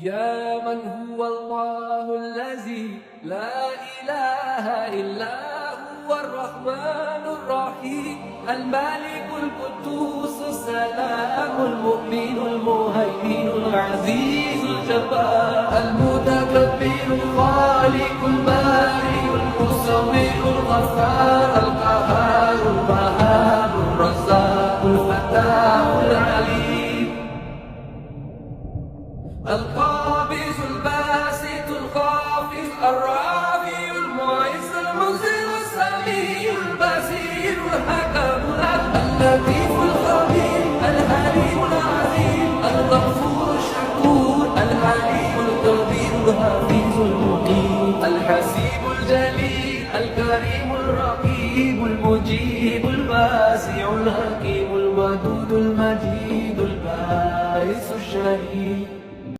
يا من هو الله الذي لا إله إلا هو الرحمن الرحيم الملك القدوس السلام المؤمن المهيمن العزيز الجبار المتكبر الخالق البارئ المصور الغفار القهار الوهاب الرزاق الفتاح العليم القابض الباسط الخافض الرافع المعز المذل السميع البصير الحكم اللطيف الخبير الحليم العظيم الغفور الشكور الحليم القدير الحفيظ المقيم الحسيب الجليل الكريم الرقيب المجيب الواسع الحكيم الودود المجيد الباعث الشهيد